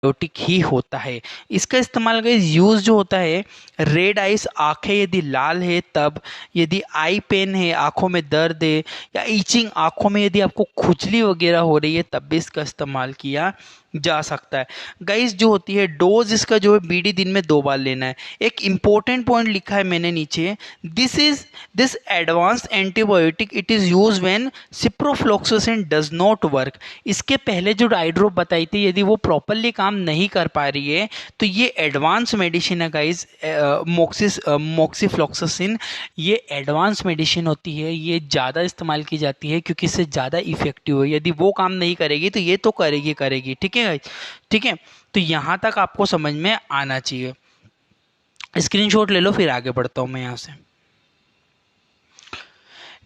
Antibiotic ही होता है। इसका इस्तेमाल गाइस यूज जो होता है, रेड आइस आंखें यदि लाल है तब, यदि आई पेन है आंखों में दर्द है, या ईचिंग आंखों में यदि आपको खुजली वगैरह हो रही है तब भी इसका इस्तेमाल किया जा सकता है। गाइस जो होती है डोज इसका जो है बीडी दिन में 2 बार लेना है। एक इंपॉर्टेंट पॉइंट लिखा है मैंने नीचे, this advance antibiotic it is use when ciprofloxacin does not work. इसके पहले जो आई ड्रॉप बताई थी यदि वो प्रॉपरली काम नहीं कर पा रही है तो ये एडवांस मेडिसिन है गाइस, मोक्सीफ्लॉक्सासिन ये एडवांस मेडिसिन होती है, ये ज़्यादा इस्तेमाल की जाती है क्योंकि इससे ज़्यादा इफेक्टिव है। यदि वो काम नहीं करेगी तो ये तो करेगी। ठीक है गाइस, ठीक है। तो यहाँ तक आपको समझ में आना चाहिए। स्क्रीनशॉट ले लो, फिर आगे बढ़ता हूँ मैं यहाँ से।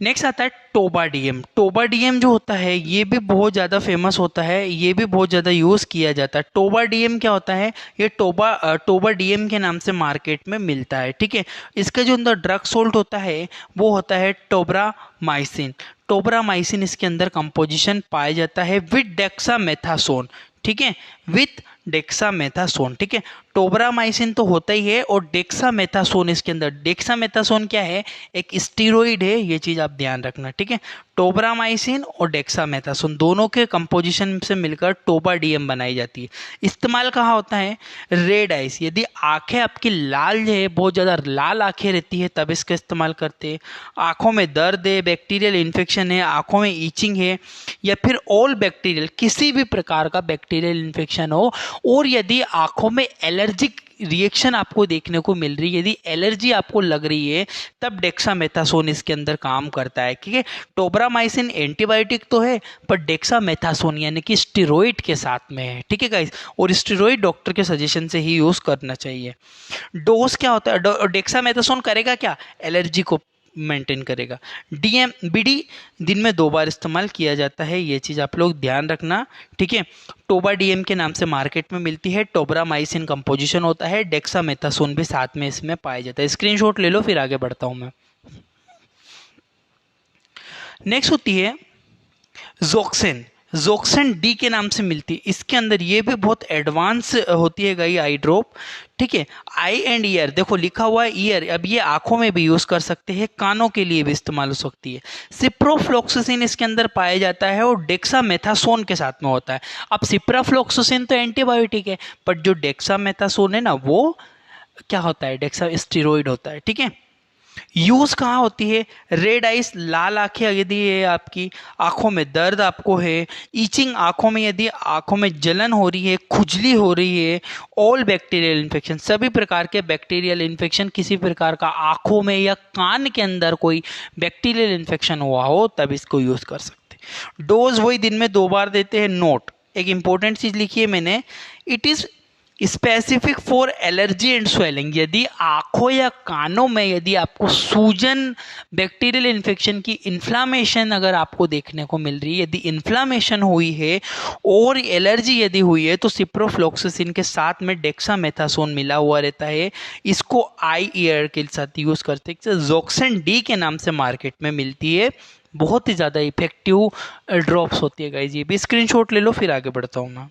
नेक्स्ट आता है टोबाडीएम। टोबाडीएम जो होता है ये भी बहुत ज़्यादा फेमस होता है, ये भी बहुत ज़्यादा यूज़ किया जाता है। टोबाडीएम क्या होता है, ये टोबाडीएम के नाम से मार्केट में मिलता है। ठीक है, इसका जो अंदर ड्रग सोल्ट होता है वो होता है टोब्रामाइसिन। टोब्रामाइसिन इसके अंदर कंपोजिशन पाया जाता है विद डेक्सामेथासोन। ठीक है, विथ डेक्सामेथासोन। ठीक है, टोब्रामाइसिन तो होता ही है और डेक्सामेथासोन इसके अंदर। डेक्सामेथासोन क्या है, एक स्टीरोइड है, ये चीज आप ध्यान रखना। ठीक है, टोब्रामाइसिन और डेक्सामेथासोन दोनों के कंपोजिशन से मिलकर टोबाडीएम बनाई जाती है। इस्तेमाल कहाँ होता है, रेड आइस, यदि आंखें आपकी लाल है, बहुत ज़्यादा लाल आंखें रहती है तब इसका इस्तेमाल करते हैं। आंखों में दर्द है, बैक्टीरियल इन्फेक्शन है, आंखों में ईचिंग है, या फिर ऑल बैक्टीरियल, किसी भी प्रकार का बैक्टीरियल इन्फेक्शन हो, और यदि आंखों में एलर्जिक रिएक्शन आपको देखने को मिल रही है, यदि एलर्जी आपको लग रही है तब डेक्सामेथासोन इसके अंदर काम करता है। ठीक है, टोब्रामाइसिन एंटीबायोटिक तो है पर डेक्सामेथासोन यानी कि स्टेरॉइड के साथ में है। ठीक है गाइस, और स्टेरॉइड डॉक्टर के सजेशन से ही यूज करना चाहिए। डोज क्या होता है, डेक्सामेथासोन करेगा क्या, एलर्जी को मेंटेन करेगा। बीडी दिन में 2 बार इस्तेमाल किया जाता है, ये चीज़ आप लोग ध्यान रखना। ठीक है, टोबाडीएम के नाम से मार्केट में मिलती है, टोब्रामाइसिन कंपोजिशन होता है, डेक्सामेथासोन भी साथ में इसमें पाया जाता है। स्क्रीनशॉट ले लो, फिर आगे बढ़ता हूं मैं। नेक्स्ट होती है जोक्सिन। जोक्सिन डी के नाम से मिलती है, इसके अंदर ये भी बहुत एडवांस होती है गई आई ड्रॉप। ठीक है, आई एंड ईयर, देखो लिखा हुआ है ईयर, अब ये आंखों में भी यूज कर सकते हैं, कानों के लिए भी इस्तेमाल हो सकती है। सिप्रोफ्लॉक्सासिन इसके अंदर पाया जाता है और डेक्सामेथासोन के साथ में होता है। अब सिप्रोफ्लॉक्सासिन तो एंटीबायोटिक है, बट जो डेक्सामेथासोन है ना वो क्या होता है, डेक्सा स्टेरॉइड होता है। ठीक है, यूज कहाँ होती है, रेड आइस, लाल आंखें यदि है आपकी, आंखों में दर्द आपको है, ईचिंग आंखों में, यदि आंखों में जलन हो रही है, खुजली हो रही है, ऑल बैक्टीरियल इन्फेक्शन, सभी प्रकार के बैक्टीरियल इन्फेक्शन, किसी प्रकार का आंखों में या कान के अंदर कोई बैक्टीरियल इन्फेक्शन हुआ हो तब इसको यूज कर सकते हैं। डोज वही दिन में 2 बार देते हैं। नोट, एक इंपॉर्टेंट चीज लिखी है मैंने, it is specific for allergy and swelling. यदि आंखों या कानों में यदि आपको सूजन, बैक्टीरियल इन्फेक्शन की इन्फ्लामेशन अगर आपको देखने को मिल रही है, यदि इन्फ्लामेशन हुई है और एलर्जी यदि हुई है तो सिप्रोफ्लॉक्सासिन के साथ में डेक्सामेथासोन मिला हुआ रहता है, इसको आई ईयर के साथ यूज करते हैं। जोक्सिन डी के नाम से मार्केट में मिलती है, बहुत ही ज़्यादा इफेक्टिव ड्रॉप्स होती है गाइज। ये भी स्क्रीनशॉट ले लो, फिर आगे बढ़ता हूँ मैं।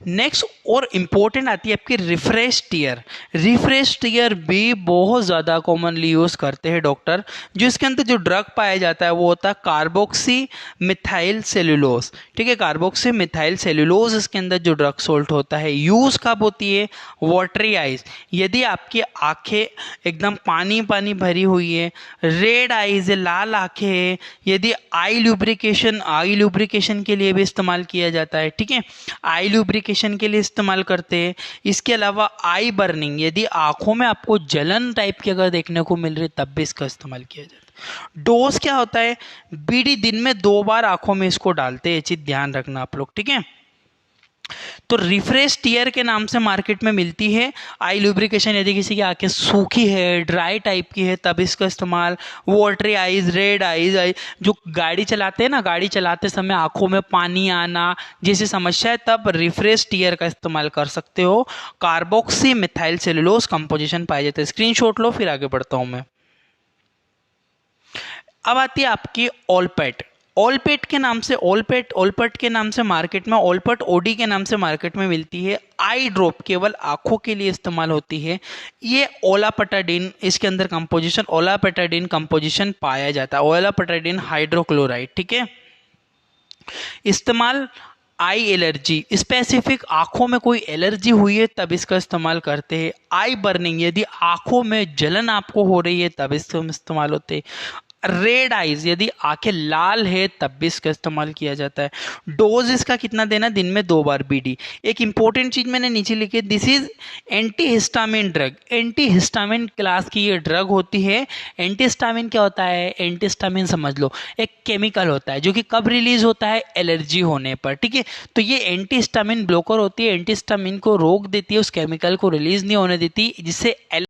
नेक्स्ट और इंपॉर्टेंट आती है आपकी रिफ्रेश टीयर। रिफ्रेश टीयर भी बहुत ज़्यादा कॉमनली यूज़ करते हैं डॉक्टर। जो इसके अंदर जो ड्रग पाया जाता है वो होता है कार्बोक्सी मिथाइल सेलुलोज। ठीक है, कार्बोक्सी मिथाइल सेलुलोज इसके अंदर जो ड्रग सोल्ट होता है। यूज़ कब होती है, वाटरी आइज, यदि आपकी आंखें एकदम पानी पानी भरी हुई है, रेड आइज है, लाल आंखें है, यदि आई लुब्रिकेशन के लिए भी इस्तेमाल किया जाता है। ठीक है, आई लुब्रिकेशन के लिए इस्तेमाल करते हैं। इसके अलावा आई बर्निंग, यदि आंखों में आपको जलन टाइप की अगर देखने को मिल रही तब भी इसका इस्तेमाल किया जाता है। डोज क्या होता है, बीडी दिन में 2 बार आंखों में इसको डालते हैं, ये चीज ध्यान रखना आप लोग। ठीक है, तो रिफ्रेश टीयर के नाम से मार्केट में मिलती है। आई लुब्रिकेशन, यदि किसी की आंखें सूखी है, ड्राई टाइप की है तब इसका इस्तेमाल। वाटरी आइज, रेड आइज, जो गाड़ी चलाते हैं ना, गाड़ी चलाते समय आंखों में पानी आना जैसी समस्या है तब रिफ्रेश टीयर का इस्तेमाल कर सकते हो। कार्बोक्सी मिथाइल सेलुलोज कंपोजिशन पाया जाता है। स्क्रीनशॉट लो, फिर आगे बढ़ता हूं मैं। अब आती है आपकी ओलपेट। ओलपेट के नाम से ओलपट के नाम से मार्केट में, ओलपट ओडी के नाम से मार्केट में मिलती है। आई ड्रॉप केवल आंखों के लिए इस्तेमाल होती है। ये ओलापेटाडिन, इसके अंदर कंपोजिशन ओलापेटाडिन कंपोजिशन पाया जाता है, ओलापेटाडिन हाइड्रोक्लोराइड, ठीक है। इस्तेमाल आई एलर्जी, स्पेसिफिक आंखों में कोई एलर्जी हुई है तब इसका इस्तेमाल करते हैं। आई बर्निंग, यदि आंखों में जलन आपको हो रही है तब इसका इस्तेमाल होते हैं। रेड आइज, यदि आंखें लाल है तब भी इसका इस्तेमाल किया जाता है। डोज इसका कितना देना, दिन में 2 बार बीडी। एक इंपॉर्टेंट चीज मैंने नीचे लिखी है, this is antihistamine drug, antihistamine class की ये ड्रग होती है। एंटीहिस्टामिन क्या होता है, एंटीहिस्टामिन समझ लो एक केमिकल होता है जो कि कब रिलीज होता है, एलर्जी होने पर, ठीक है। तो ये एंटीहिस्टामिन ब्लॉकर होती है, एंटीहिस्टामिन को रोक देती है, उस केमिकल को रिलीज नहीं होने देती, जिससे